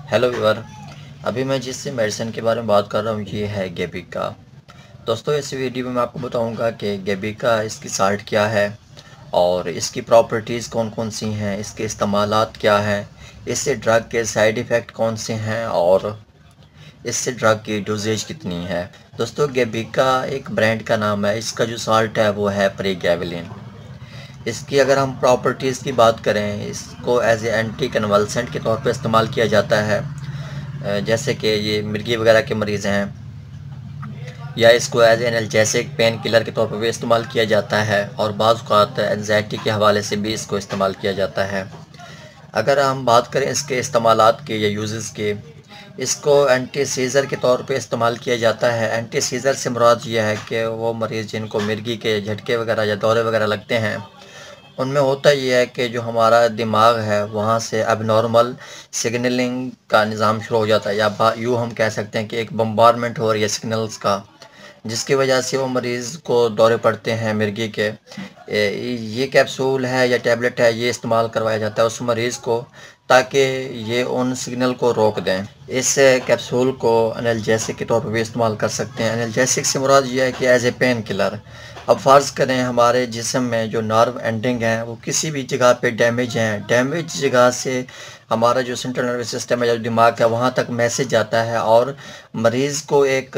Hello viewer. अभी मैं जिस मेडिसिन के बारे में बात कर रहा हूँ ये है गेबिका। दोस्तों इस वीडियो में मैं आपको बताऊंगा कि गेबिका इसकी साल्ट क्या है और इसकी प्रॉपर्टीज़ कौन कौन सी हैं, इसके इस्तेमालात क्या हैं, इससे ड्रग के साइड इफ़ेक्ट कौन से हैं और इससे ड्रग की डोजेज कितनी है। दोस्तों गेबिका एक ब्रांड का नाम है। इसका जो साल्ट है वो है प्रेगैविलिन। इसकी अगर हम प्रॉपर्टीज़ की बात करें, इसको एज ए एंटी कन्वल्सेंट के तौर पर इस्तेमाल किया जाता है। जैसे कि ये मिर्गी वगैरह के मरीज़ हैं, या इसको एज एनाल्जेसिक पेन किलर के तौर पर भी इस्तेमाल किया जाता है और बाज़ औक़ात एंजाइटी के हवाले से भी इसको इस्तेमाल किया जाता है। अगर हम बात करें इसके इस्तेमालात के या यूज़ेस के, इसको एंटी सीज़र के तौर पे इस्तेमाल किया जाता है। एंटी सीज़र से मुराद ये है कि वो मरीज़ जिनको मिर्गी के झटके वगैरह या दौरे वगैरह लगते हैं, उनमें होता ये है कि जो हमारा दिमाग है वहाँ से एबनॉर्मल सिग्नलिंग का निज़ाम शुरू हो जाता है, या यूँ हम कह सकते हैं कि एक बम्बारमेंट हो रही है सिग्नल्स का, जिसकी वजह से वो मरीज़ को दौरे पड़ते हैं मिर्गी के। ये कैप्सूल है या टैबलेट है, ये इस्तेमाल करवाया जाता है उस मरीज़ को ताकि ये उन सिग्नल को रोक दें। इस कैप्सूल को एनाल्जेसिक के तौर पर भी इस्तेमाल कर सकते हैं। एनाल्जेसिक से मुराद ये है कि एज ए पेन किलर। अब फ़र्ज़ करें हमारे जिस्म में जो नर्व एंडिंग हैं वो किसी भी जगह पे डैमेज हैं, डैमेज जगह से हमारा जो सेंट्रल नर्वस सिस्टम है, जो दिमाग है, वहाँ तक मैसेज जाता है और मरीज़ को एक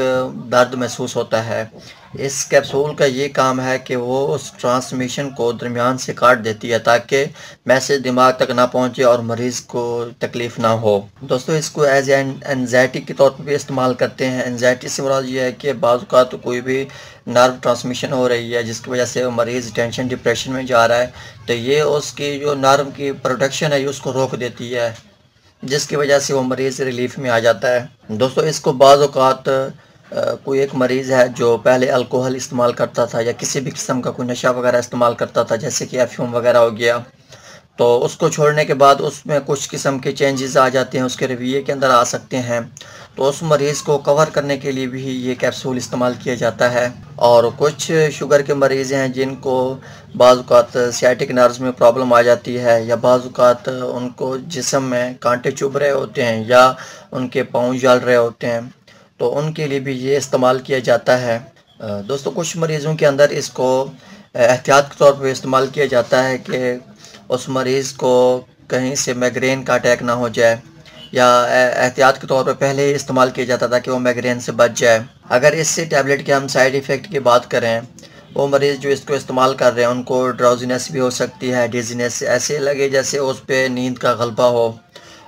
दर्द महसूस होता है। इस कैप्सूल का ये काम है कि वो उस ट्रांसमिशन को दरमियान से काट देती है ताकि मैसेज दिमाग तक ना पहुँचे और मरीज़ को तकलीफ़ ना हो। दोस्तों इसको एज एनजाइटी के तौर पर भी इस्तेमाल करते हैं। एनजाइटी से मुराद ये है कि बाज़ औक़ात तो कोई भी नर्व ट्रांसमिशन हो रही है जिसकी वजह से मरीज़ टेंशन डिप्रेशन में जा रहा है, तो ये उसकी जो नर्व की प्रोडक्शन है ये उसको रोक देती है, जिसकी वजह से वो मरीज़ रिलीफ में आ जाता है। दोस्तों इसको बाज़ औक़ात कोई एक मरीज़ है जो पहले अल्कोहल इस्तेमाल करता था या किसी भी किस्म का कोई नशा वगैरह इस्तेमाल करता था, जैसे कि अफ़ीम वगैरह हो गया, तो उसको छोड़ने के बाद उसमें कुछ किस्म के चेंजेस आ जाते हैं, उसके रवैये के अंदर आ सकते हैं। तो उस मरीज़ को कवर करने के लिए भी ये कैप्सूल इस्तेमाल किया जाता है। और कुछ शुगर के मरीज़ हैं जिनको बाज़ औक़ात सियाटिक नर्व्स में प्रॉब्लम आ जाती है, या बाज़ औक़ात उनको जिस्म में कांटे चुभ रहे होते हैं या उनके पाँव जल रहे होते हैं, तो उनके लिए भी ये इस्तेमाल किया जाता है। दोस्तों कुछ मरीज़ों के अंदर इसको एहतियात के तौर पर इस्तेमाल किया जाता है कि उस मरीज़ को कहीं से माइग्रेन का अटैक ना हो जाए, या एहतियात के तौर पर पहले ही इस्तेमाल किया जाता था कि वो माइग्रेन से बच जाए। अगर इससे टैबलेट के हम साइड इफ़ेक्ट की बात करें, वो मरीज़ जो इसको इस्तेमाल कर रहे हैं उनको ड्राउजीनेस भी हो सकती है, डिजीनेस, ऐसे लगे जैसे उस पर नींद का गलबा हो,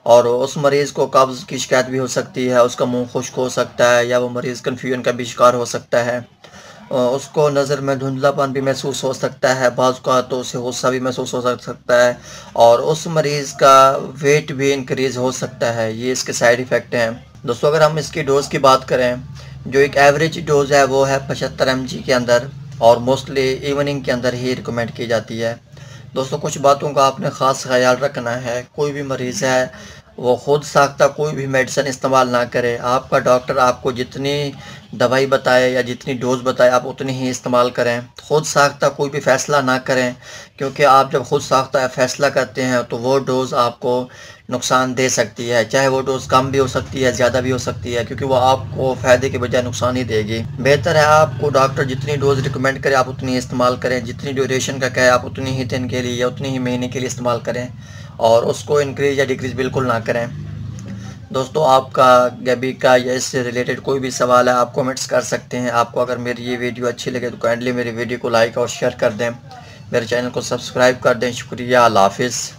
और उस मरीज़ को कब्ज़ की शिकायत भी हो सकती है, उसका मुंह खुश्क हो सकता है, या वो मरीज़ कन्फ्यूजन का भी शिकार हो सकता है। उसको नज़र में धुंधलापन भी महसूस हो सकता है, बाज़ का तो उसे गुस्सा भी महसूस हो सकता है, और उस मरीज़ का वेट भी इंक्रीज़ हो सकता है। ये इसके साइड इफ़ेक्ट हैं। दोस्तों अगर हम इसकी डोज़ की बात करें, जो एक एवरेज डोज़ है वो है 75 mg के अंदर, और मोस्टली इवनिंग के अंदर ही रिकमेंड की जाती है। दोस्तों कुछ बातों का आपने ख़ास ख्याल रखना है। कोई भी मरीज़ है वो ख़ुद साख्ता कोई भी मेडिसिन इस्तेमाल ना करे। आपका डॉक्टर आपको जितनी दवाई बताए या जितनी डोज़ बताए आप उतनी ही इस्तेमाल करें। ख़ुद साख्ता कोई भी फ़ैसला ना करें, क्योंकि आप जब ख़ुद साख्ता फ़ैसला करते हैं तो वो डोज़ आपको नुकसान दे सकती है। चाहे वो डोज़ कम भी हो सकती है, ज़्यादा भी हो सकती है, क्योंकि वो आपको फ़ायदे के बजाय नुकसान ही देगी। बेहतर है आपको डॉक्टर जितनी डोज़ रिकमेंड करे आप उतनी इस्तेमाल करें, जितनी ड्यूरेशन का कहे आप उतनी ही दिन के लिए या उतनी ही महीने के लिए इस्तेमाल करें, और उसको इंक्रीज़ या डिक्रीज़ बिल्कुल ना करें। दोस्तों आपका गेबिका या इससे रिलेटेड कोई भी सवाल है आप कमेंट्स कर सकते हैं। आपको अगर मेरी ये वीडियो अच्छी लगे तो काइंडली मेरी वीडियो को लाइक और शेयर कर दें, मेरे चैनल को सब्सक्राइब कर दें। शुक्रिया, अल्लाह हाफ़िज़।